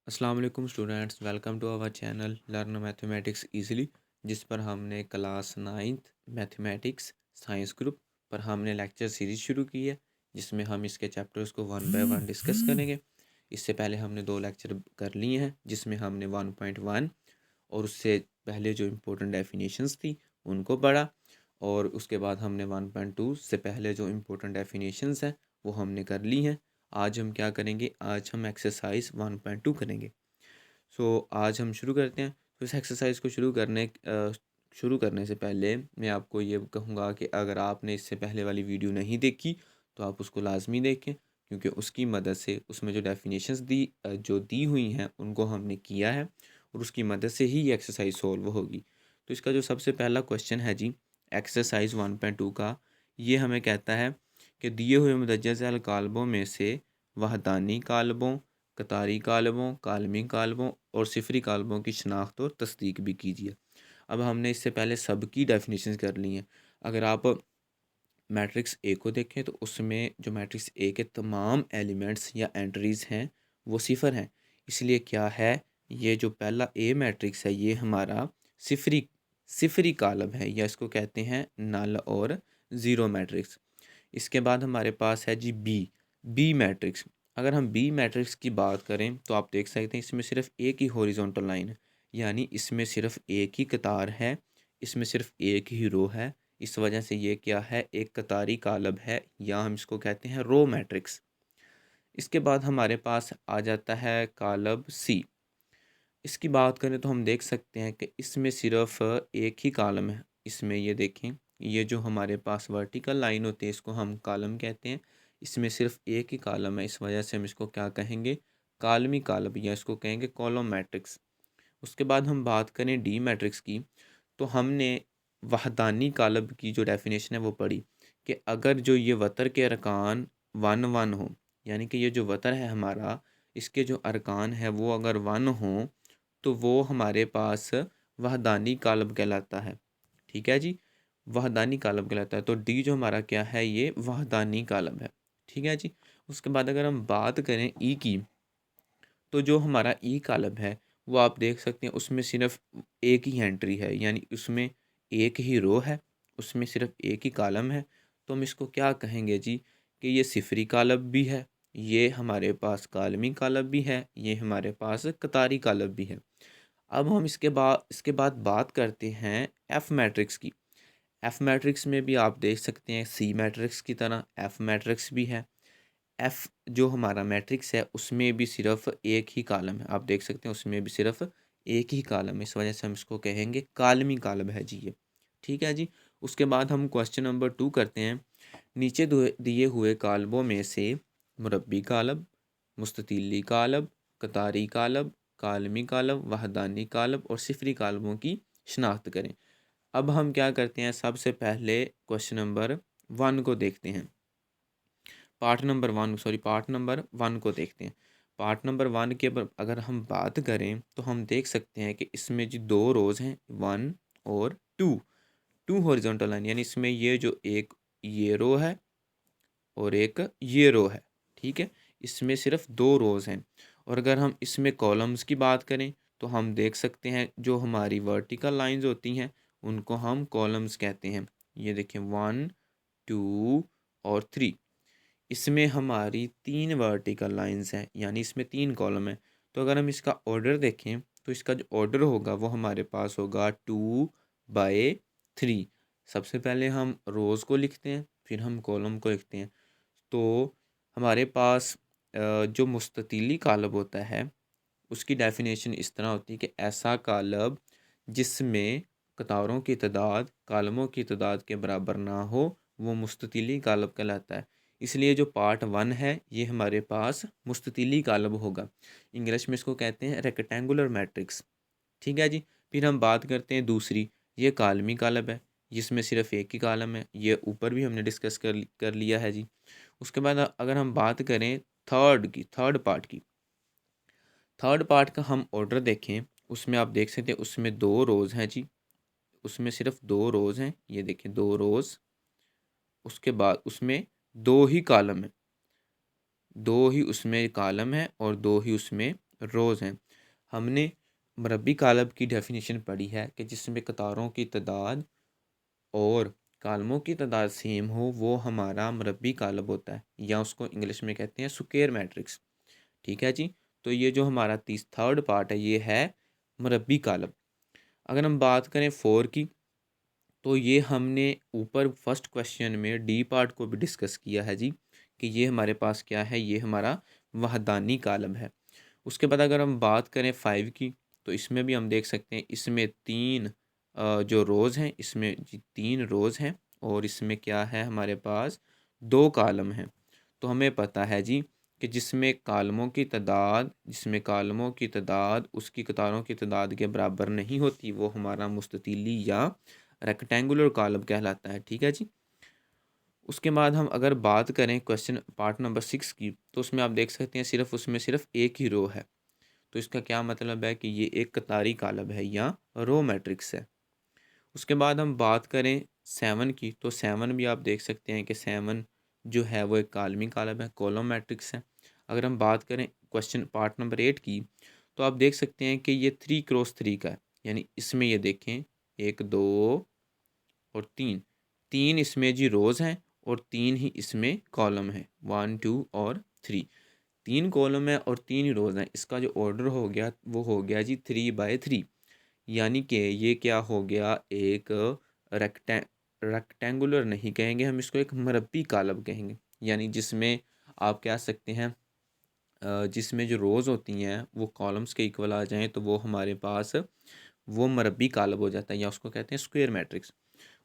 अस्सलाम वालेकुम students, welcome to our channel learn mathematics easily. जिस पर हमने class ninth mathematics science group पर हमने लेक्चर सीरीज शुरू की है, जिसमें हम इसके चैप्टर्स को वन बाय वन डिस्कस करेंगे। इससे पहले हमने दो लेक्चर कर लिए हैं, जिसमें हमने 1.1 और उससे पहले जो इम्पोर्टेंट डेफिनेशंस थी उनको पढ़ा, और उसके बाद हमने 1.2 से पहले जो इम्पोर्टेंट डेफिनेशंस हैं वो हमने कर ली हैं। आज हम क्या करेंगे, आज हम एक्सरसाइज 1.2 करेंगे। आज हम शुरू करते हैं। तो इस एक्सरसाइज को शुरू करने से पहले मैं आपको ये कहूँगा कि अगर आपने इससे पहले वाली वीडियो नहीं देखी तो आप उसको लाजमी देखें, क्योंकि उसकी मदद से उसमें जो डेफिनेशंस जो दी हुई हैं उनको हमने किया है, और उसकी मदद से ही ये एक्सरसाइज सॉल्व होगी। तो इसका जो सबसे पहला क्वेश्चन है जी, एक्सरसाइज 1.2 का, ये हमें कहता है कि दिए हुए मुदज्जज अल कालबों में से वहदानी कालबों, कतारी कालबों, कालमी कालबों और सिफरी कालबों की शनाख्त और तस्दीक भी कीजिए। अब हमने इससे पहले सब की डेफिनेशन कर ली हैं। अगर आप मैट्रिक्स ए को देखें तो उसमें जो मैट्रिक्स ए के तमाम एलिमेंट्स या एंट्रीज़ हैं वो सिफर हैं। इसलिए क्या है, ये जो पहला ए मैट्रिक्स है ये हमारा सिफरी सिफरी कालम है, या इसको कहते हैं नल और ज़ीरो मैट्रिक्स। इसके बाद हमारे पास है जी बी मैट्रिक्स। अगर हम बी मैट्रिक्स की बात करें तो आप देख सकते हैं इसमें सिर्फ एक ही हॉरिजॉन्टल लाइन है, यानी इसमें सिर्फ एक ही कतार है, इसमें सिर्फ एक ही रो है। इस वजह से ये क्या है, एक कतारी कालब है, या हम इसको कहते हैं रो मैट्रिक्स। इसके बाद हमारे पास आ जाता है कालब सी। इसकी बात करें तो हम देख सकते हैं कि इसमें सिर्फ एक ही कालम है। इसमें ये देखें, ये जो हमारे पास वर्टिकल लाइन होती है इसको हम कालम कहते हैं। इसमें सिर्फ एक ही कालम है, इस वजह से हम इसको क्या कहेंगे, कालमी कालब, या इसको कहेंगे कॉलम मैट्रिक्स। उसके बाद हम बात करें डी मैट्रिक्स की, तो हमने वहदानी कालब की जो डेफिनेशन है वो पढ़ी कि अगर जो ये वतर के अरकान वन वन हो, यानी कि ये जो वतर है हमारा, इसके जो अरकान है वो अगर वन हो तो वो हमारे पास वहदानी कालब कहलाता है। ठीक है जी, वहदानी कालब कहलाता है। तो डी जो हमारा क्या है, ये वहदानी कालब है। ठीक है जी। उसके बाद अगर हम बात करें ई की, तो जो हमारा ई कालब है वो आप देख सकते हैं उसमें सिर्फ एक ही एंट्री है, यानी उसमें एक ही रो है, उसमें सिर्फ एक ही कालम है। तो हम इसको क्या कहेंगे जी, कि ये सिफरी कालब भी है, ये हमारे पास कालमी कालब भी है, ये हमारे पास कतारी कालब भी है। अब हम इसके बाद बात करते हैं एफ मैट्रिक्स की। एफ मैट्रिक्स में भी आप देख सकते हैं सी मैट्रिक्स की तरह एफ मैट्रिक्स भी है। एफ जो हमारा मैट्रिक्स है उसमें भी सिर्फ एक ही कॉलम है, आप देख सकते हैं उसमें भी सिर्फ एक ही कॉलम है, इस वजह से हम इसको कहेंगे कालमी कॉलम है जी ये। ठीक है जी। उसके बाद हम क्वेश्चन नंबर 2 करते हैं। नीचे दिए हुए कालबों में से मुरब्बी कालब, मुस्ततीली कालब, कतारी कालब, कालमी कालब, वहदानी कालब और सिफरी कालबों की शनाख्त करें। अब हम क्या करते हैं, सबसे पहले क्वेश्चन नंबर 1 को देखते हैं। पार्ट नंबर 1 को देखते हैं। पार्ट नंबर 1 के अगर हम बात करें तो हम देख सकते हैं कि इसमें जो दो रोज़ हैं 1 और 2, टू हॉरिजॉन्टल लाइन, यानी इसमें ये जो एक ये रो है और एक ये रो है। ठीक है, इसमें सिर्फ दो रोज़ हैं। और अगर हम इसमें कॉलम्स की बात करें तो हम देख सकते हैं जो हमारी वर्टिकल लाइंस होती हैं उनको हम कॉलम्स कहते हैं। ये देखें 1 2 और 3, इसमें हमारी 3 वर्टिकल लाइंस हैं, यानी इसमें 3 कॉलम हैं। तो अगर हम इसका ऑर्डर देखें तो इसका जो ऑर्डर होगा वो हमारे पास होगा 2/3। सबसे पहले हम रोज़ को लिखते हैं, फिर हम कॉलम को लिखते हैं। तो हमारे पास जो मुस्ततीली कालब होता है उसकी डेफिनेशन इस तरह होती है कि ऐसा कालब जिसमें कतारों की तादाद कालमों की तादाद के बराबर ना हो, वो मुस्ततीली कालब कहलाता है। इसलिए जो पार्ट 1 है ये हमारे पास मुस्ततीली कालब होगा। इंग्लिश में इसको कहते हैं रेक्टेंगुलर मैट्रिक्स। ठीक है जी। फिर हम बात करते हैं दूसरी, ये कालमी कालब है जिसमें सिर्फ एक ही कालम है, ये ऊपर भी हमने डिस्कस कर लिया है जी। उसके बाद अगर हम बात करें थर्ड पार्ट की, थर्ड पार्ट का हम ऑर्डर देखें, उसमें आप देख सकते हैं उसमें दो रोज़ हैं जी, उसमें सिर्फ दो रोज़ हैं, ये देखें दो रोज़। उसके बाद उसमें दो ही कॉलम है, दो ही उसमें कॉलम है और दो ही उसमें रोज़ हैं। हमने मरबी कालब की डेफिनेशन पढ़ी है कि जिसमें कतारों की तादाद और कालमों की तादाद सेम हो वो हमारा मरबी कालब होता है, या उसको इंग्लिश में कहते हैं स्क्वायर मैट्रिक्स। ठीक है जी। तो ये जो हमारा थर्ड पार्ट है ये है मरबी कालब। अगर हम बात करें फोर की, तो ये हमने ऊपर फर्स्ट क्वेश्चन में डी पार्ट को भी डिस्कस किया है जी, कि ये हमारे पास क्या है, ये हमारा वहदानी कालब है। उसके बाद अगर हम बात करें फाइव की, तो इसमें भी हम देख सकते हैं इसमें तीन जो रोज़ हैं, इसमें जी तीन रोज़ हैं, और इसमें क्या है हमारे पास दो कालम हैं। तो हमें पता है जी कि जिसमें कालमों की तादाद उसकी कतारों की तादाद के बराबर नहीं होती, वो हमारा मुस्ततीली या रेक्टेंगुलर कॉलम कहलाता है। ठीक है जी। उसके बाद हम अगर बात करें क्वेश्चन पार्ट नंबर 6 की, तो उसमें आप देख सकते हैं उसमें सिर्फ एक ही रो है। तो इसका क्या मतलब है कि ये एक कतारी कॉलम है या रो मैट्रिक्स है। उसके बाद हम बात करें 7 की, तो 7 भी आप देख सकते हैं कि 7 जो है वो एक कालमी कॉलम है, कॉलम मैट्रिक्स है। अगर हम बात करें क्वेश्चन पार्ट नंबर 8 की, तो आप देख सकते हैं कि ये 3x3 का है, यानी इसमें ये देखें 1 2 और तीन, तीन इसमें जी रोज़ हैं और तीन ही इसमें कॉलम है, 1 2 और 3। तीन कॉलम है और तीन ही रोज़ हैं, इसका जो ऑर्डर हो गया वो हो गया जी 3/3। यानी कि ये क्या हो गया, एक रेक्टें रेक्टेंगुलर नहीं कहेंगे हम इसको, एक मरबी कालब कहेंगे। यानी जिसमें आप कह सकते हैं जिसमें जो रोज़ होती हैं वो कॉलम्स के इक्वल आ जाएं, तो वो हमारे पास वो मरबी कालब हो जाता है, या उसको कहते हैं स्क्वायर मैट्रिक्स।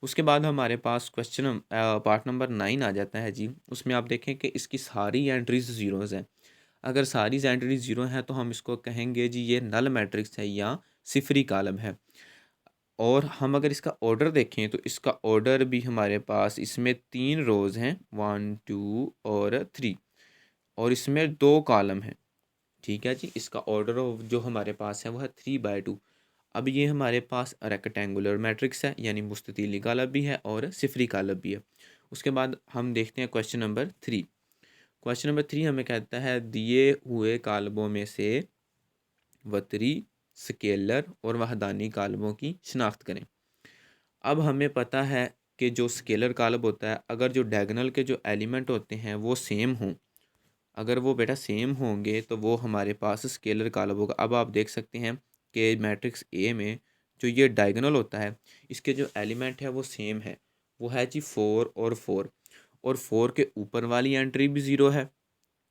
उसके बाद हमारे पास क्वेश्चन पार्ट नंबर 9 आ जाता है जी। उसमें आप देखें कि इसकी सारी एंट्रीज ज़ीरोज़ हैं। अगर सारी एंट्रीज ज़ीरो हैं तो हम इसको कहेंगे जी ये नल मैट्रिक्स है या सिफरी कालम है। और हम अगर इसका ऑर्डर देखें तो इसका ऑर्डर भी हमारे पास इसमें तीन रोज़ हैं, 1 2 और 3, और इसमें दो कॉलम हैं। ठीक है जी। इसका ऑर्डर जो हमारे पास है वो है 3/2। अब ये हमारे पास रेक्टेंगुलर मैट्रिक्स है, यानी मुस्ततीली कालब भी है और सिफरी कालब भी है। उसके बाद हम देखते हैं क्वेश्चन नंबर 3। क्वेश्चन नंबर 3 हमें कहता है दिए हुए कालबों में से वतरी, स्केलर और वहदानी कालबों की शिनाख्त करें। अब हमें पता है कि जो स्केलर कालब होता है, अगर जो डायगोनल के जो एलिमेंट होते हैं वो सेम हों, अगर वो बेटा सेम होंगे तो वो हमारे पास स्केलर कालब होगा। अब आप देख सकते हैं कि मैट्रिक्स ए में जो ये डायगोनल होता है, इसके जो एलिमेंट है वो सेम है, वो है जी 4 और 4। और 4 के ऊपर वाली एंट्री भी ज़ीरो है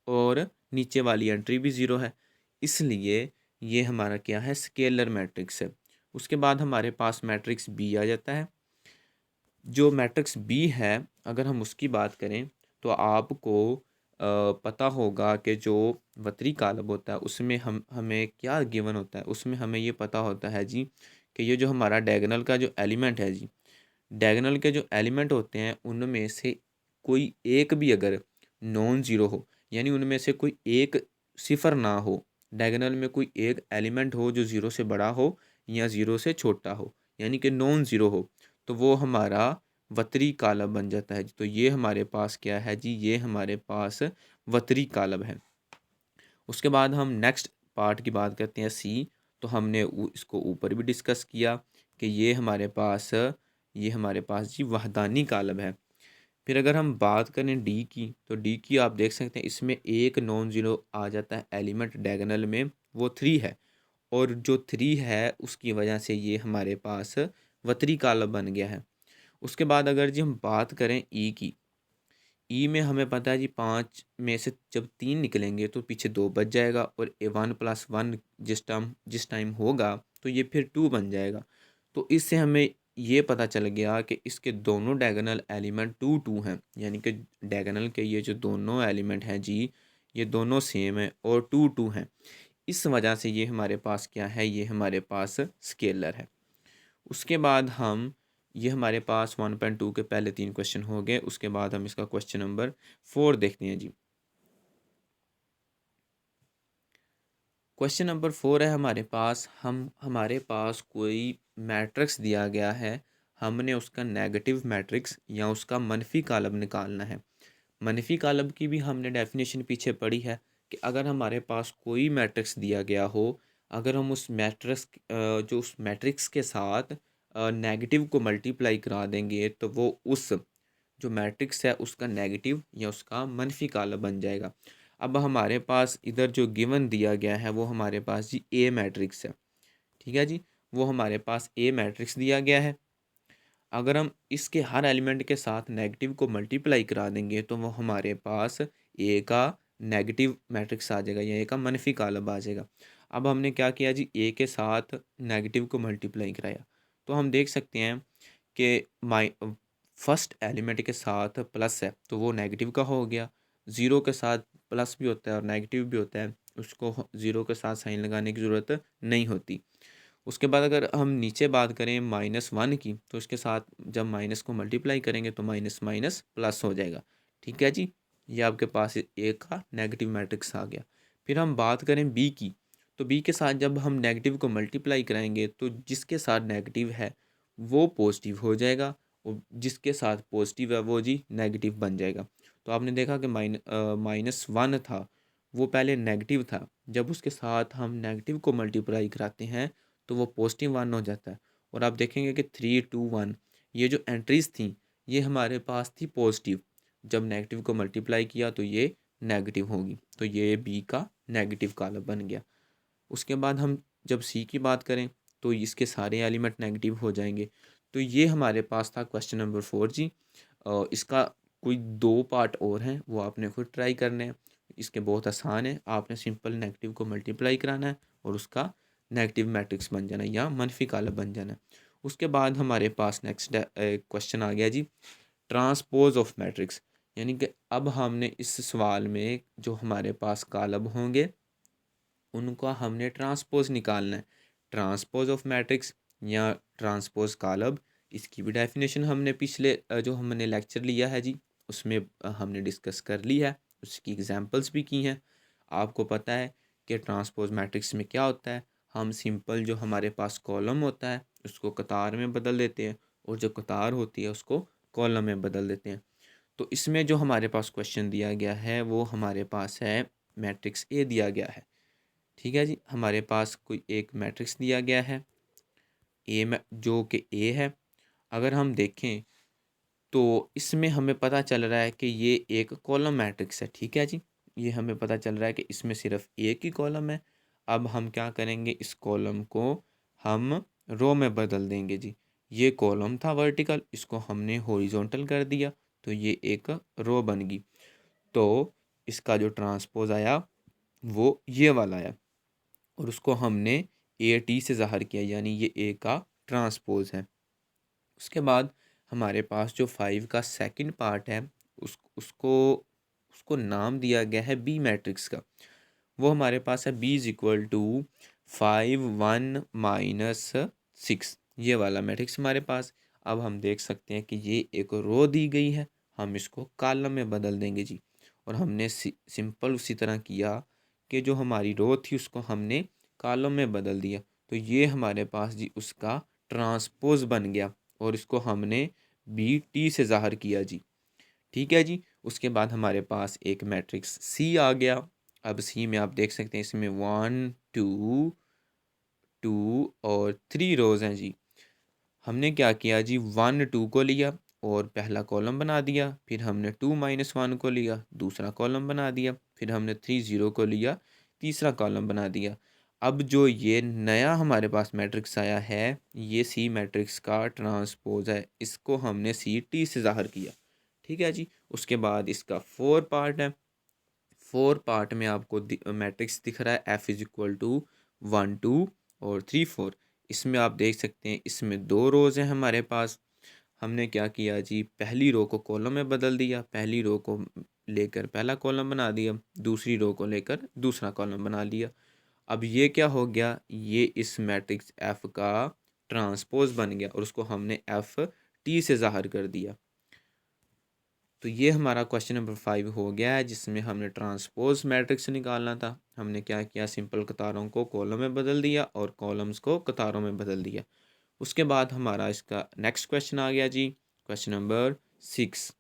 और नीचे वाली एंट्री भी ज़ीरो है, इसलिए ये हमारा क्या है, स्केलर मैट्रिक्स है। उसके बाद हमारे पास मैट्रिक्स बी आ जाता है। जो मैट्रिक्स बी है, अगर हम उसकी बात करें तो आपको पता होगा कि जो वतरी कालब होता है उसमें हमें क्या गिवन होता है, उसमें हमें ये पता होता है जी कि ये जो हमारा डायगोनल का जो एलिमेंट है जी, डायगोनल के जो एलिमेंट होते हैं उनमें से कोई एक भी अगर नॉन ज़ीरो हो, यानी उनमें से कोई एक सिफर ना हो, डायगोनल में कोई एक एलिमेंट हो जो ज़ीरो से बड़ा हो या ज़ीरो से छोटा हो, यानी कि नॉन ज़ीरो हो, तो वो हमारा वतरी कालब बन जाता है। तो ये हमारे पास क्या है जी, ये हमारे पास वतरी कालब है। उसके बाद हम नेक्स्ट पार्ट की बात करते हैं सी। तो हमने इसको ऊपर भी डिस्कस किया कि ये हमारे पास जी वहदानी कालब है। फिर अगर हम बात करें डी की, तो डी की आप देख सकते हैं इसमें एक नॉन ज़ीरो आ जाता है एलिमेंट डायगोनल में, वो 3 है, और जो 3 है उसकी वजह से ये हमारे पास वतरी कालब बन गया है। उसके बाद अगर जी हम बात करें ई की, ई में हमें पता है जी 5 में से जब 3 निकलेंगे तो पीछे 2 बच जाएगा, और ए 1+1 जिस टाइम होगा तो ये फिर 2 बन जाएगा। तो इससे हमें ये पता चल गया कि इसके दोनों डायगोनल एलिमेंट 2 2 हैं, यानी कि डायगोनल के ये जो दोनों एलिमेंट हैं जी, ये दोनों सेम हैं और 2 2 हैं। इस वजह से ये हमारे पास क्या है, ये हमारे पास स्केलर है। उसके बाद हम ये हमारे पास 1.2 के पहले 3 क्वेश्चन हो गए। उसके बाद हम इसका क्वेश्चन नंबर 4 देखते हैं जी। क्वेश्चन नंबर 4 है हमारे पास कोई मैट्रिक्स दिया गया है, हमने उसका नेगेटिव मैट्रिक्स या उसका मनफी कालब निकालना है। मनफी कालब की भी हमने डेफिनेशन पीछे पढ़ी है कि अगर हमारे पास कोई मैट्रिक्स दिया गया हो, अगर हम उस मैट्रिक्स जो उस मैट्रिक्स के साथ नेगेटिव को मल्टीप्लाई करा देंगे तो वो उस जो मैट्रिक्स है उसका नेगेटिव या उसका मनफी काला बन जाएगा। अब हमारे पास इधर जो गिवन दिया गया है वो हमारे पास जी ए मैट्रिक्स है, ठीक है जी। वो हमारे पास ए मैट्रिक्स दिया गया है। अगर हम इसके हर एलिमेंट के साथ नेगेटिव को मल्टीप्लाई करा देंगे तो वो हमारे पास ए का नेगेटिव मैट्रिक्स आ जाएगा या ए का मनफी कालब आ जाएगा। अब हमने क्या किया जी, ए के साथ नेगेटिव को मल्टीप्लाई कराया तो हम देख सकते हैं कि माइ फर्स्ट एलिमेंट के साथ प्लस है तो वो नेगेटिव का हो गया। ज़ीरो के साथ प्लस भी होता है और नेगेटिव भी होता है, उसको ज़ीरो के साथ साइन लगाने की ज़रूरत नहीं होती। उसके बाद अगर हम नीचे बात करें -1 की तो इसके साथ जब माइनस को मल्टीप्लाई करेंगे तो माइनस माइनस प्लस हो जाएगा, ठीक है जी। ये आपके पास ए का नेगेटिव मैट्रिक्स आ गया। फिर हम बात करें बी की, तो बी के साथ जब हम नेगेटिव को मल्टीप्लाई कराएंगे तो जिसके साथ नेगेटिव है वो पॉजिटिव हो जाएगा और जिसके साथ पॉजिटिव है वो जी नेगेटिव बन जाएगा। तो आपने देखा कि -1 था, वो पहले नेगेटिव था, जब उसके साथ हम नेगेटिव को मल्टीप्लाई कराते हैं तो वो +1 हो जाता है। और आप देखेंगे कि 3 2 1 ये जो एंट्रीज थी ये हमारे पास थी पॉजिटिव, जब नेगेटिव को मल्टीप्लाई किया तो ये नेगेटिव होगी, तो ये बी का नेगेटिव कॉलम बन गया। उसके बाद हम जब सी की बात करें तो इसके सारे एलिमेंट नेगेटिव हो जाएंगे। तो ये हमारे पास था क्वेश्चन नंबर 4 जी। इसका कोई 2 पार्ट और हैं वो आपने खुद ट्राई करने हैं। इसके बहुत आसान है, आपने सिंपल नेगेटिव को मल्टीप्लाई कराना है और उसका नेगेटिव मैट्रिक्स बन जाना है या मनफी कालब बन जाना है। उसके बाद हमारे पास नेक्स्ट क्वेश्चन आ गया जी, ट्रांसपोज ऑफ मैट्रिक्स। यानी कि अब हमने इस सवाल में जो हमारे पास कालब होंगे उनका हमने ट्रांसपोज निकालना है। ट्रांसपोज ऑफ मैट्रिक्स या ट्रांसपोज कालब, इसकी भी डेफिनेशन हमने पिछले जो हमने लेक्चर लिया है जी उसमें हमने डिस्कस कर ली है, उसकी एग्जांपल्स भी की हैं। आपको पता है कि ट्रांसपोज मैट्रिक्स में क्या होता है, हम सिंपल जो हमारे पास कॉलम होता है उसको कतार में बदल देते हैं और जो कतार होती है उसको कॉलम में बदल देते हैं। तो इसमें जो हमारे पास क्वेश्चन दिया गया है वो हमारे पास है मैट्रिक्स ए दिया गया है, ठीक है जी। हमारे पास कोई एक मैट्रिक्स दिया गया है ए में जो कि ए है। अगर हम देखें तो इसमें हमें पता चल रहा है कि ये एक कॉलम मैट्रिक्स है, ठीक है जी। ये हमें पता चल रहा है कि इसमें सिर्फ एक ही कॉलम है। अब हम क्या करेंगे, इस कॉलम को हम रो में बदल देंगे जी। ये कॉलम था वर्टिकल, इसको हमने हॉरिजॉन्टल कर दिया तो ये एक रो बन गई। तो इसका जो ट्रांसपोज आया वो ये वाला आया और उसको हमने ए टी से ज़ाहिर किया, यानी ये ए का ट्रांसपोज है। उसके बाद हमारे पास जो 5 का सेकंड पार्ट है उसको उसको नाम दिया गया है बी मैट्रिक्स का। वो हमारे पास है बी इज इक्वल टू 5 1 -6, ये वाला मैट्रिक्स हमारे पास। अब हम देख सकते हैं कि ये एक रो दी गई है, हम इसको कॉलम में बदल देंगे जी। और हमने सिंपल उसी तरह किया कि जो हमारी रो थी उसको हमने कॉलम में बदल दिया तो ये हमारे पास जी उसका ट्रांसपोज बन गया और इसको हमने बी टी से ज़ाहिर किया जी, ठीक है जी। उसके बाद हमारे पास एक मैट्रिक्स सी आ गया। अब सी में आप देख सकते हैं इसमें 1 2 2 और 3 रोज़ हैं जी। हमने क्या किया जी, 1 2 को लिया और पहला कॉलम बना दिया, फिर हमने 2 -1 को लिया, दूसरा कॉलम बना दिया, फिर हमने 3 0 को लिया, तीसरा कॉलम बना दिया। अब जो ये नया हमारे पास मैट्रिक्स आया है ये सी मैट्रिक्स का ट्रांसपोज है, इसको हमने सी टी से ज़ाहिर किया, ठीक है जी। उसके बाद इसका 4 पार्ट है। 4 पार्ट में आपको मैट्रिक्स दिख रहा है एफ इज इक्वल टू 1 2 और 3 4। इसमें आप देख सकते हैं इसमें 2 रोज़ हैं हमारे पास। हमने क्या किया जी, पहली रो को कॉलम में बदल दिया, पहली रो को लेकर पहला कॉलम बना दिया, दूसरी रो को लेकर दूसरा कॉलम बना लिया। अब ये क्या हो गया, ये इस मैट्रिक्स एफ का ट्रांसपोज बन गया और उसको हमने एफ टी से ज़ाहिर कर दिया। तो ये हमारा क्वेश्चन नंबर 5 हो गया है जिसमें हमने ट्रांसपोज मैट्रिक्स निकालना था। हमने क्या किया, सिंपल कतारों को कॉलम में बदल दिया और कॉलम्स को कतारों में बदल दिया। उसके बाद हमारा इसका नेक्स्ट क्वेश्चन आ गया जी, क्वेश्चन नंबर 6।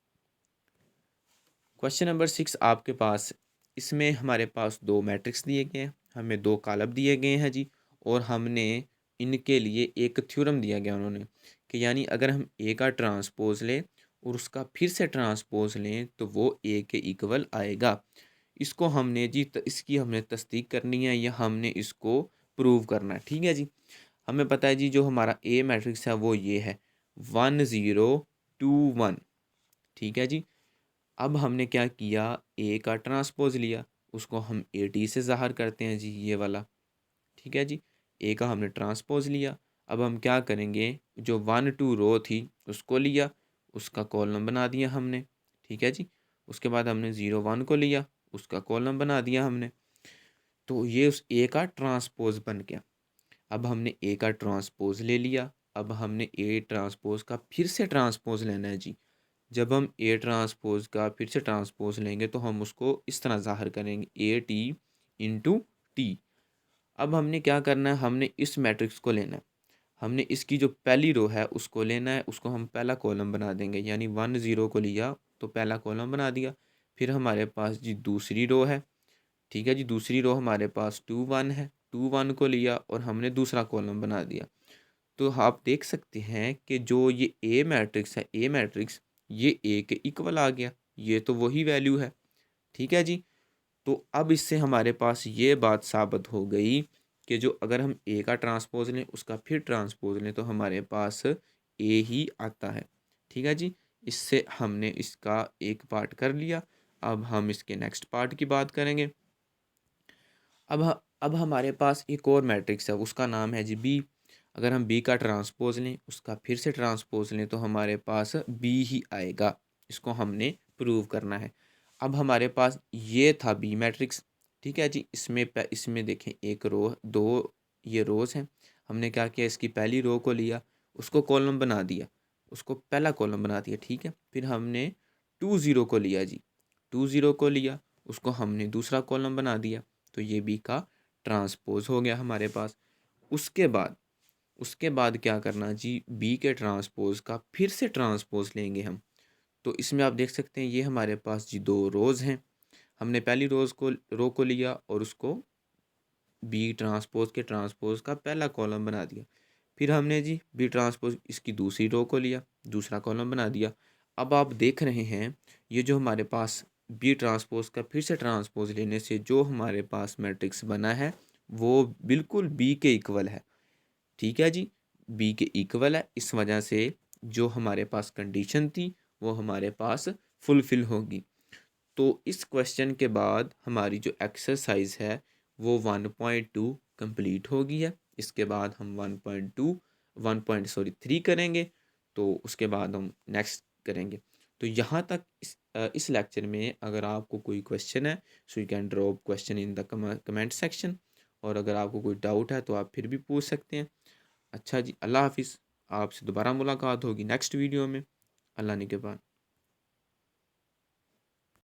क्वेश्चन नंबर 6 आपके पास इसमें हमारे पास 2 मैट्रिक्स दिए गए हैं, हमें 2 कॉलम दिए गए हैं जी, और हमने इनके लिए एक थ्योरम दिया गया उन्होंने कि यानी अगर हम ए का ट्रांसपोज़ लें और उसका फिर से ट्रांसपोज़ लें तो वो ए के इक्वल आएगा। इसको हमने जी इसकी हमने तस्दीक करनी है या हमने इसको प्रूव करना है, ठीक है जी। हमें पता है जी जो हमारा ए मैट्रिक्स है वो ये है 1 0 2 1, ठीक है जी। अब हमने क्या किया, ए का ट्रांसपोज़ लिया, उसको हम ए टी से ज़ाहिर करते हैं जी, ये वाला, ठीक है जी। ए का हमने ट्रांसपोज़ लिया, अब हम क्या करेंगे, जो 1 2 रो थी उसको लिया, उसका कॉलम बना दिया हमने, ठीक है जी। उसके बाद हमने 0 1 को लिया, उसका कॉलम बना दिया हमने। तो ये उस ए का ट्रांसपोज़ बन गया। अब हमने ए का ट्रांसपोज़ ले लिया, अब हमने ए ट्रांसपोज़ का फिर से ट्रांसपोज़ लेना है जी। जब हम ए ट्रांसपोज़ का फिर से ट्रांसपोज़ लेंगे तो हम उसको इस तरह ज़ाहिर करेंगे, ए टी इंटू टी। अब हमने क्या करना है, हमने इस मैट्रिक्स को लेना है, हमने इसकी जो पहली रो है उसको लेना है, उसको हम पहला कॉलम बना देंगे, यानी 1 0 को लिया तो पहला कॉलम बना दिया। फिर हमारे पास जी दूसरी रो है, ठीक है जी, दूसरी रो हमारे पास 2 1 है, 2 1 को लिया और हमने दूसरा कॉलम बना दिया। तो आप देख सकते हैं कि जो ये ए मैट्रिक्स है, ए मैट्रिक्स ये ए के इक्वल आ गया, ये तो वही वैल्यू है, ठीक है जी। तो अब इससे हमारे पास ये बात साबित हो गई कि जो अगर हम ए का ट्रांसपोज़ लें उसका फिर ट्रांसपोज़ लें तो हमारे पास ए ही आता है, ठीक है जी। इससे हमने इसका एक पार्ट कर लिया, अब हम इसके नेक्स्ट पार्ट की बात करेंगे। अब हमारे पास एक और मैट्रिक्स है, उसका नाम है जी बी। अगर हम बी का ट्रांसपोज़ लें उसका फिर से ट्रांसपोज़ लें तो हमारे पास बी ही आएगा, इसको हमने प्रूव करना है। अब हमारे पास ये था बी मैट्रिक्स, ठीक है जी। इसमें देखें एक रो, दो ये रोज़ हैं, हमने क्या किया, इसकी पहली रो को लिया, उसको कॉलम बना दिया, उसको पहला कॉलम बना दिया, ठीक है। फिर हमने 2 0 को लिया जी, 2 0 को लिया, उसको हमने दूसरा कॉलम बना दिया, तो ये बी का ट्रांसपोज़ हो गया हमारे पास। उसके बाद उसके बाद क्या करना जी, बी के ट्रांसपोज़ का फिर से ट्रांसपोज़ लेंगे हम। तो इसमें आप देख सकते हैं ये हमारे पास जी 2 रोज़ हैं, हमने पहली रो को लिया और उसको बी ट्रांसपोज़ के ट्रांसपोज़ का पहला कॉलम बना दिया। फिर हमने जी बी ट्रांसपोज़ इसकी दूसरी रो को लिया, दूसरा कॉलम बना दिया। अब आप देख रहे हैं ये जो हमारे पास बी ट्रांसपोज़ का फिर से ट्रांसपोज़ लेने से जो हमारे पास मैट्रिक्स बना है वो बिल्कुल बी के इक्वल है, ठीक है जी। बी के इक्वल है, इस वजह से जो हमारे पास कंडीशन थी वो हमारे पास फुलफ़िल होगी। तो इस क्वेश्चन के बाद हमारी जो एक्सरसाइज है वो 1.2 कंप्लीट हो गई है। इसके बाद हम 1.3 करेंगे, तो उसके बाद हम नेक्स्ट करेंगे। तो यहाँ तक इस लेक्चर में अगर आपको कोई क्वेश्चन है so you can drop question in the comment section, और अगर आपको कोई डाउट है तो आप फिर भी पूछ सकते हैं। अच्छा जी, अल्लाह हाफिज़। आपसे दोबारा मुलाकात होगी नेक्स्ट वीडियो में। अल्लाह निगहबान।